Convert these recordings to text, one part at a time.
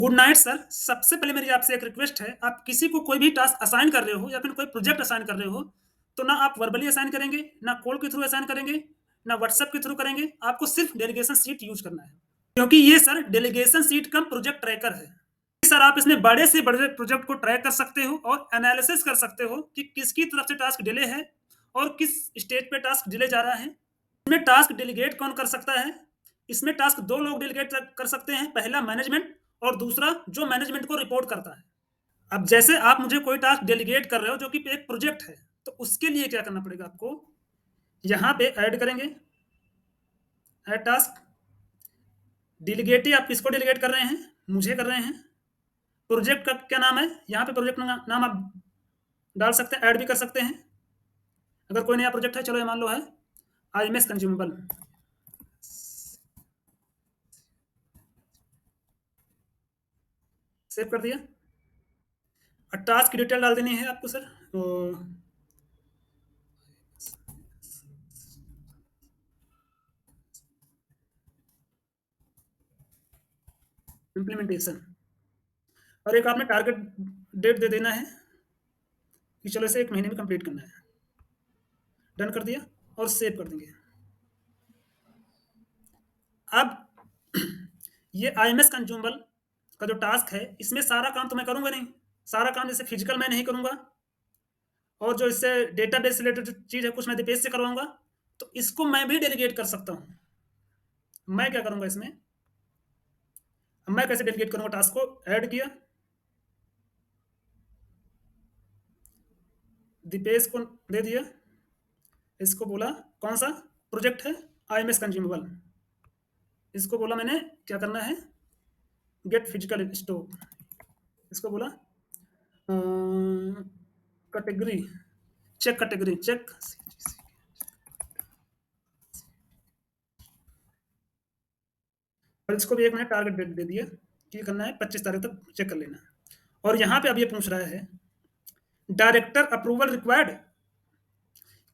Good night sir. सबसे पहले मेरी आपसे एक रिक्वेस्ट है, आप किसी को कोई भी टास्क असाइन कर रहे हो या फिर कोई प्रोजेक्ट असाइन कर रहे हो, तो ना आप वर्बली असाइन करेंगे, ना कॉल के थ्रू असाइन करेंगे, ना व्हाट्सएप के थ्रू करेंगे। आपको सिर्फ डेलीगेशन शीट यूज़ करना है। क्योंकि ये सर डेलीगेशन शीट कम प्रोजेक्ट ट्रैकर है। सर आप इसमें बड़े से बड़े प्रोजेक्ट को ट्रैक कर सकते हो और एनालिसिस कर सकते हो कि किसकी तरफ से टास्क डिले है और किस स्टेज पे टास्क डिले जा रहा है। इसमें टास्क डेलीगेट कौन कर सकता है? इसमें टास्क 2 लोग डेलीगेट कर सकते हैं, पहला मैनेजमेंट और दूसरा जो मैनेजमेंट को रिपोर्ट करता है। अब जैसे आप मुझे कोई टास्क डेलीगेट कर रहे हो जो कि एक प्रोजेक्ट है, तो उसके लिए क्या करना पड़ेगा आपको? यहाँ पे ऐड करेंगे, ऐड टास्क, डेलीगेट ही आप किसको डेलीगेट कर रहे हैं? मुझे कर रहे हैं। प्रोजेक्ट का क्या नाम है? यहाँ पे प्रोजेक्ट नाम आप डाल सकते हैं, ऐड भी कर सकते हैं। अगर कोई नया प्रोजेक्ट है, चलो ये मान लो है आईएमएस कंज्यूमेबल। सेव कर दिया। और टास्क की डिटेल डाल देनी है आपको सर। तो इम्प्लीमेंटेशन और एक आपने टारगेट डेट दे देना है कि चलो इसे 1 महीने में कंप्लीट करना है। डन कर दिया और सेव कर देंगे। अब ये आईएमएस कंज्यूमेबल का जो टास्क है, इसमें सारा काम तो मैं करूँगा नहीं। सारा काम जैसे फिजिकल मैं नहीं करूँगा और जो इससे डेटाबेस से रिलेटेड जो चीज़ है, कुछ मैं दीपेश से करवाऊँगा, तो इसको मैं भी डेलीगेट कर सकता हूँ। मैं क्या करूँगा इसमें, मैं कैसे डेलीगेट करूँगा? टास्क को ऐड किया, दीपेश को दे दिया, इसको बोला कौन सा प्रोजेक्ट है? IMS consumable. इसको बोला मैंने क्या करना है, गेट फिजिकल स्टोर। इसको बोला कैटेगरी, चेक कैटेगरी, चेक। और इसको भी एक मैंने टारगेट डेट दे दिया कि ये करना है 25 तारीख तक चेक कर लेना। और यहाँ पे अब ये पूछ रहा है डायरेक्टर अप्रूवल रिक्वायर्ड।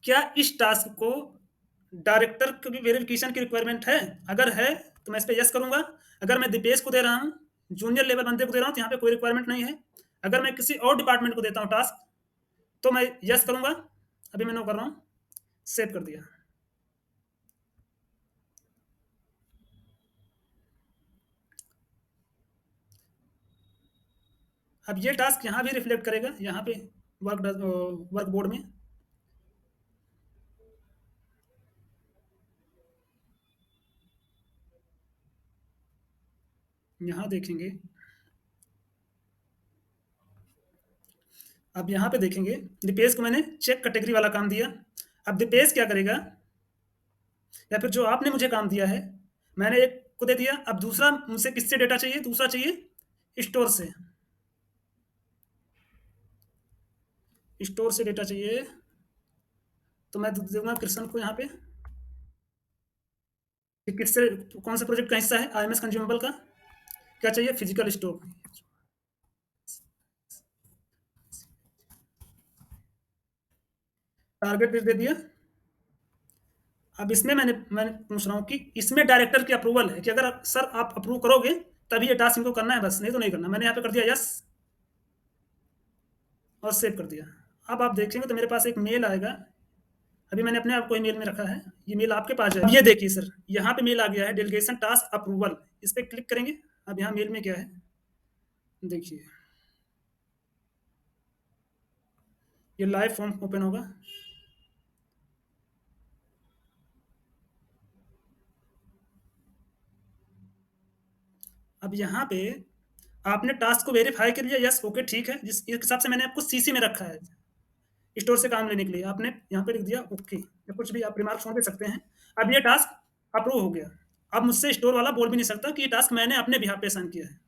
क्या इस टास्क को डायरेक्टर की वेरिफिकेशन की रिक्वायरमेंट है? अगर है तो मैं इस पे यस करूँगा। अगर मैं दीपेश को दे रहा हूँ, जूनियर लेवल बंदे को दे रहा हूँ, तो यहाँ पे कोई रिक्वायरमेंट नहीं है। अगर मैं किसी और डिपार्टमेंट को देता हूँ टास्क, तो मैं यस करूँगा। अभी मैं नो कर रहा हूँ, सेव कर दिया। अब ये टास्क यहाँ भी रिफ्लेक्ट करेगा, यहाँ पे वर्क बोर्ड में। यहाँ देखेंगे, अब यहाँ पे देखेंगे दीपेश को मैंने चेक कैटेगरी वाला काम दिया। अब दीपेश क्या करेगा, या फिर जो आपने मुझे काम दिया है, मैंने एक को दे दिया। अब दूसरा मुझसे किससे डेटा चाहिए? दूसरा चाहिए स्टोर से। स्टोर से डेटा चाहिए, तो मैं दूंगा कृष्ण को यहाँ पे कि किससे, कौन सा प्रोजेक्ट का हिस्सा है आईएमएस कंज्यूमेबल का। क्या चाहिए? Physical store. टारगेट दे दिया। अब इसमें मैंने पूछ रहा हूँ कि इसमें डायरेक्टर की अप्रूवल है कि अगर सर आप अप्रूव करोगे तभी ये टास्क इनको करना है, बस नहीं तो नहीं करना। मैंने यहाँ पे कर दिया यस और सेव कर दिया। अब आप देखेंगे तो मेरे पास एक मेल आएगा। अभी मैंने अपने आप को ईमेल में रखा है, ये मेल आपके पास जाएगा। अब ये देखिए सर, यहाँ पे मेल आ गया है डेलीगेशन टास्क अप्रूवल। इस पर क्लिक करेंगे। अब यहाँ मेल में क्या है देखिए, ये लाइव फॉर्म ओपन होगा। अब यहाँ पे आपने टास्क को वेरीफाई कर लिया, यस ओके ठीक है, जिस हिसाब से मैंने आपको सीसी में रखा है स्टोर से काम लेने के लिए, आपने यहाँ पे लिख दिया ओके, या कुछ भी आप रिमार्क छोड़ दे सकते हैं। अब ये टास्क अप्रूव हो गया। अब मुझसे स्टोर वाला बोल भी नहीं सकता कि ये टास्क मैंने अपने बिहाफ पे असाइन किया है।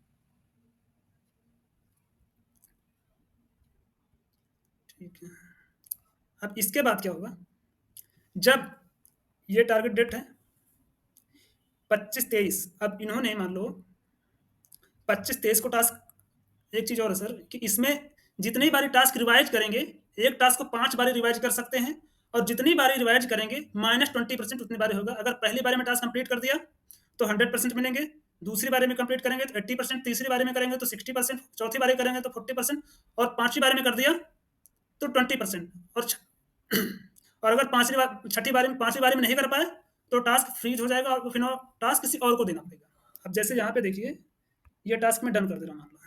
ठीक है। अब इसके बाद क्या होगा, जब ये टारगेट डेट है 25-23, अब इन्होंने मान लो 25-23 को टास्क, एक चीज़ और है सर कि इसमें जितनी बारी टास्क रिवाइज करेंगे, एक टास्क को 5 बारी रिवाइज कर सकते हैं, और जितनी बारी रिवाइज करेंगे -20% उतनी बारी होगा। अगर पहली बारी में टास्क कंप्लीट कर दिया तो 100% मिलेंगे, दूसरी बारी में कंप्लीट करेंगे तो 80%, तीसरी बारी में करेंगे तो 60%, चौथी बारी करेंगे तो 40% और पांचवी बारी में कर दिया तो 20%। और और अगर पांचवी बार छठी बारी में पांचवी बारी में नहीं कर पाए तो टास्क फ्रीज हो जाएगा और फिर वो टास्क किसी और को देना पड़ेगा। अब जैसे यहाँ पे देखिए, ये टास्क मैं डन कर दे रहा हूँ, मान लो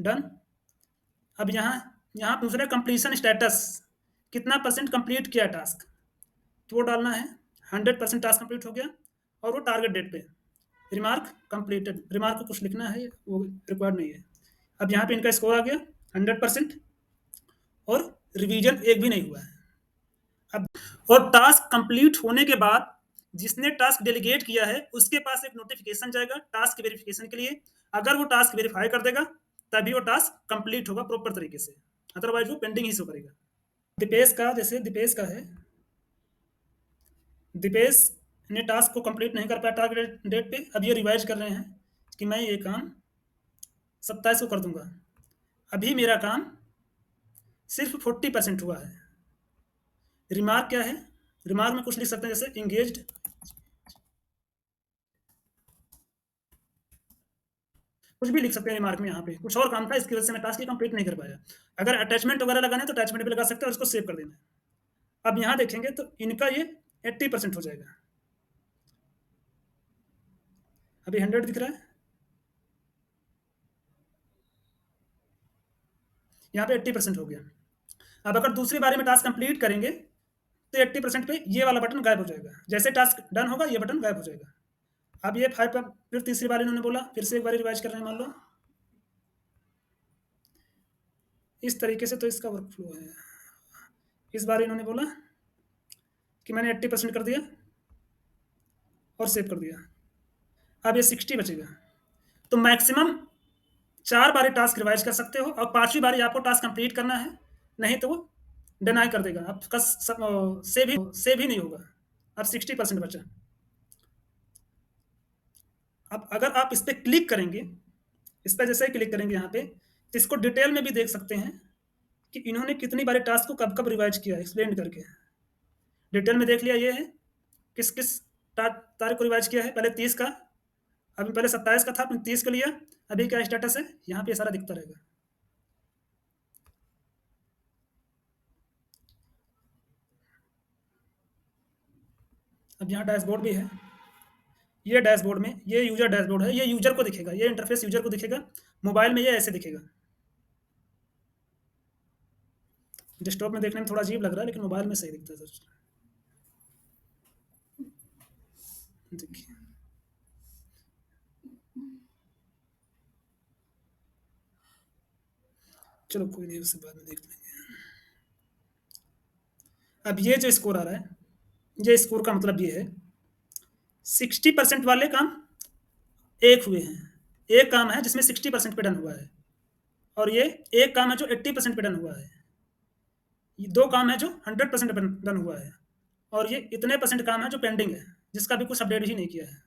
डन। अब यहाँ यहाँ पूछ रहा है कंप्लीशन स्टेटस, कितना परसेंट कंप्लीट किया टास्क, तो वो डालना है 100% टास्क कंप्लीट हो गया और वो टारगेट डेट पे। रिमार्क कंप्लीटेड, रिमार्क को कुछ लिखना है, वो रिक्वायर्ड नहीं है। अब यहाँ पे इनका स्कोर आ गया 100% और रिवीजन एक भी नहीं हुआ है। अब और टास्क कंप्लीट होने के बाद जिसने टास्क डेलीगेट किया है उसके पास एक नोटिफिकेशन जाएगा टास्क वेरिफिकेशन के लिए। अगर वो टास्क वेरीफाई कर देगा तभी वो टास्क कंप्लीट होगा प्रॉपर तरीके से, अदरवाइज वो पेंडिंग ही शो करेगा। दीपेश का, जैसे दीपेश का है, दीपेश ने टास्क को कंप्लीट नहीं कर पाया टारगेट डेट पे। अब ये रिवाइज कर रहे हैं कि मैं ये काम 27 को कर दूंगा। अभी मेरा काम सिर्फ 40% हुआ है। रिमार्क क्या है, रिमार्क में कुछ लिख सकते हैं जैसे इंगेज्ड, कुछ भी लिख सकते हैं रिमार्क में। यहाँ पे कुछ और काम था इसकी वजह से मैं टास्क कंप्लीट नहीं कर पाया। अगर अटैचमेंट वगैरह लगाना है तो अटैचमेंट भी लगा सकते हैं और उसको सेव कर देना है। अब यहाँ देखेंगे तो इनका ये 80% हो जाएगा। अभी 100 दिख रहा है, यहाँ पे 80% हो गया। अब अगर दूसरी बारी में टास्क कंप्लीट करेंगे तो 80% पे ये वाला बटन गायब हो जाएगा। जैसे टास्क डन होगा ये बटन गायब हो जाएगा। अब ये 5 पर फिर तीसरी बार इन्होंने बोला, फिर से एक बार रिवाइज कर रहे हैं मान लो, इस तरीके से तो इसका वर्क फ्लो है। इस बार इन्होंने बोला कि मैंने 80% कर दिया और सेव कर दिया। अब ये 60 बचेगा। तो मैक्सिमम 4 बारी टास्क रिवाइज कर सकते हो और पांचवी बारी आपको टास्क कंप्लीट करना है, नहीं तो वो डिनाई कर देगा, आपका सेव ही नहीं होगा। अब 60% बचा। अब अगर आप इस पर क्लिक करेंगे, इस पर जैसे ही क्लिक करेंगे यहाँ पे, तो इसको डिटेल में भी देख सकते हैं कि इन्होंने कितनी बारी टास्क को कब कब रिवाइज किया, एक्सप्लेन करके डिटेल में देख लिया। ये है किस किस तारीख को रिवाइज किया है, पहले 30 का, अभी पहले 27 का था, आपने 30 को लिया, अभी क्या स्टेटस है यहाँ पे सारा दिखता रहेगा। अब यहाँ डैशबोर्ड भी है, ये डैशबोर्ड में ये यूजर डैशबोर्ड है, ये यूजर को दिखेगा, ये इंटरफेस यूजर को दिखेगा। मोबाइल में ये ऐसे दिखेगा। डेस्कटॉप में देखने में थोड़ा अजीब लग रहा है लेकिन मोबाइल में सही दिखता है सर। देखिए, चलो कोई नहीं, उससे बाद में देख लेंगे। अब ये जो स्कोर आ रहा है, ये स्कोर का मतलब ये है 60% वाले काम एक हुए हैं। एक काम है जिसमें 60% पे डन हुआ है और ये एक काम है जो 80% पे डन हुआ है। ये दो काम है जो 100% डन हुआ है और ये इतने परसेंट काम है जो पेंडिंग है, जिसका भी कुछ अपडेट ही नहीं किया है।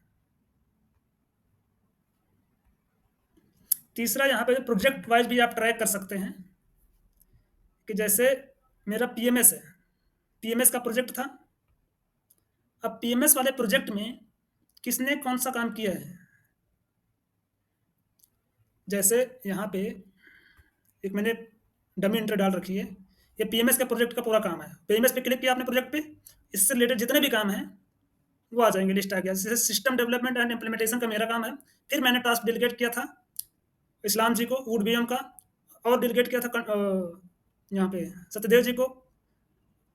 तीसरा, यहाँ पे प्रोजेक्ट वाइज भी आप ट्रैक कर सकते हैं कि जैसे मेरा पीएमएस है, पीएमएस का प्रोजेक्ट था। अब पीएमएस वाले प्रोजेक्ट में किसने कौन सा काम किया है, जैसे यहाँ पे एक मैंने डमी एंट्री डाल रखी है। ये पीएमएस का प्रोजेक्ट का पूरा काम है। पीएमएस पे क्लिक किया आपने प्रोजेक्ट पे, इससे रिलेटेड जितने भी काम हैं वो आ जाएंगे, लिस्ट आ गया। जैसे सिस्टम डेवलपमेंट एंड इम्प्लीमेंटेशन का मेरा काम है, फिर मैंने टास्क डेलीगेट किया था इस्लाम जी को वुड बीएम का, और डेलीगेट किया था यहाँ पे सत्यदेव जी को,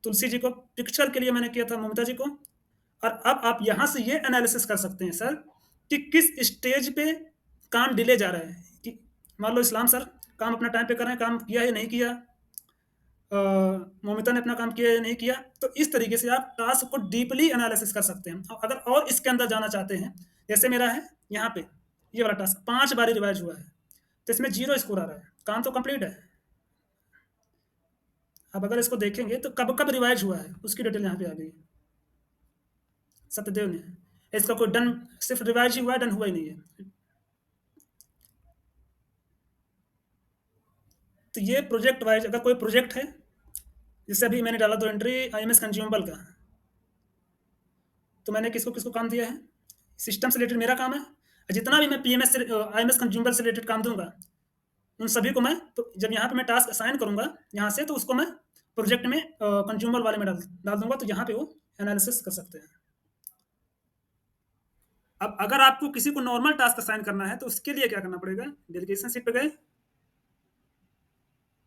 तुलसी जी को, पिक्चर के लिए मैंने किया था ममता जी को। और अब आप यहाँ से ये एनालिसिस कर सकते हैं सर कि किस स्टेज पे काम डिले जा रहा है। कि मान लो इस्लाम सर काम अपना टाइम पे कर रहे हैं, काम किया है नहीं किया, ममिता ने अपना काम किया या नहीं किया। तो इस तरीके से आप टास्क को डीपली एनालिसिस कर सकते हैं। अगर और इसके अंदर जाना चाहते हैं, जैसे मेरा है यहाँ पे ये वाला टास्क 5 बारी रिवाइज हुआ है तो इसमें 0 स्कोर आ रहा है, काम तो कंप्लीट है। अब अगर इसको देखेंगे तो कब कब रिवाइज हुआ है उसकी डिटेल यहाँ पे आ गई। सत्यदेव ने, इसका कोई डन, सिर्फ रिवाइज ही हुआ है, डन हुआ ही नहीं है। तो ये प्रोजेक्ट वाइज अगर कोई प्रोजेक्ट है, जैसे अभी मैंने डाला 2 एंट्री आईएमएस कंज्यूमेबल का, तो मैंने किसको किसको काम दिया है, सिस्टम से रिलेटेड मेरा काम है, जितना भी मैं पीएमएस से आईएमएस कंज्यूमर से रिलेटेड काम दूँगा, उन सभी को मैं तो जब यहाँ पे मैं टास्क असाइन करूँगा यहाँ से, तो उसको मैं प्रोजेक्ट में कंज्यूमर वाले में डाल डाल दूँगा, तो यहाँ पे वो एनालिसिस कर सकते हैं। अब अगर आपको किसी को नॉर्मल टास्क असाइन करना है, तो उसके लिए क्या करना पड़ेगा? डेलीगेशन शीट पे गए,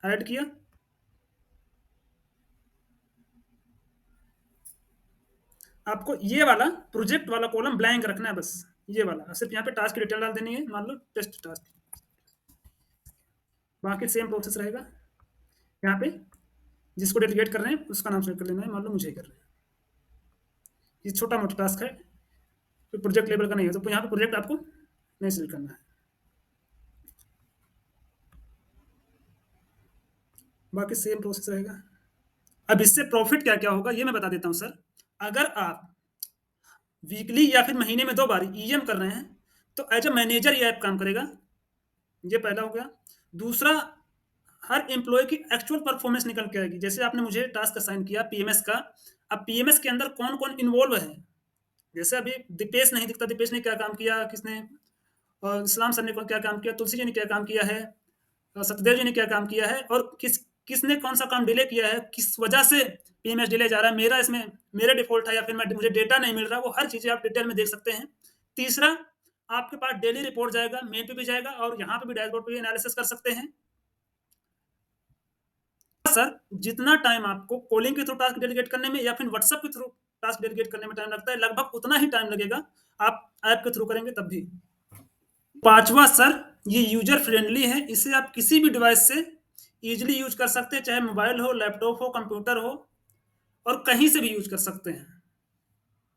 ऐड किया, आपको ये वाला प्रोजेक्ट वाला कॉलम ब्लैंक रखना है बस, ये वाला। सिर्फ यहाँ पे टास्क की डिटेल डाल देनी है, मान लो टेस्ट टास्क, बाकी सेम प्रोसेस रहेगा। यहाँ पे जिसको डेलीगेट कर रहे हैं उसका नाम सेलेक्ट कर लेना है, मान लो मुझे ही कर रहे हैं। ये छोटा मोटा टास्क है, कोई प्रोजेक्ट लेवल का नहीं है, तो यहाँ पे प्रोजेक्ट आपको नहीं सिलेक्ट करना है। बाकी सेम प्रोसेस रहेगा। अब इससे प्रॉफिट क्या क्या होगा ये मैं बता देता हूँ सर। अगर आप वीकली या फिर महीने में 2 बार ईएम कर रहे हैं, तो एज अ मैनेजर ये ऐप काम करेगा। ये पहला हो गया। दूसरा, हर एम्प्लॉय की एक्चुअल परफॉर्मेंस निकल के आएगी। जैसे आपने मुझे टास्क असाइन किया पीएमएस का, अब पीएमएस के अंदर कौन कौन इन्वॉल्व है। जैसे अभी दीपेश नहीं दिखता, दीपेश ने क्या काम किया, किसने, इस्लाम सर ने क्या काम किया, तुलसी जी ने क्या काम किया है, सत्यदेव जी ने क्या काम किया है, और किसने कौन सा काम डिले किया है, किस वजह से पीएमएस डिले जा रहा है, मेरा इसमें मेरा डिफॉल्ट है या फिर मुझे डेटा नहीं मिल रहा, वो हर चीज़ें आप डिटेल में देख सकते हैं। तीसरा, आपके पास डेली रिपोर्ट जाएगा, मेल पे भी जाएगा और यहाँ पे भी डैशबोर्ड पे भी एनालिसिस कर सकते हैं। सर, जितना टाइम आपको कॉलिंग के थ्रू टास्क डेलीगेट करने में या फिर व्हाट्सएप के थ्रू टास्क डेलीगेट करने में टाइम लगता है, लगभग उतना ही टाइम लगेगा आप ऐप के थ्रू करेंगे तब भी। पांचवा सर, ये यूजर फ्रेंडली है, इसे आप किसी भी डिवाइस से इजीली यूज कर सकते हैं, चाहे मोबाइल हो, लैपटॉप हो, कंप्यूटर हो, और कहीं से भी यूज कर सकते हैं।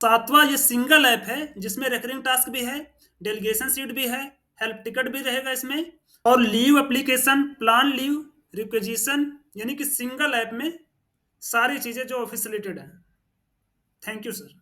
सातवां, ये सिंगल ऐप है जिसमें रेकरिंग टास्क भी है, डेलीगेशन सीट भी है, हेल्प टिकट भी रहेगा इसमें, और leave application, plan leave, requisition, यानी कि सिंगल ऐप में सारी चीजें जो ऑफिस रिलेटेड है। Thank you sir.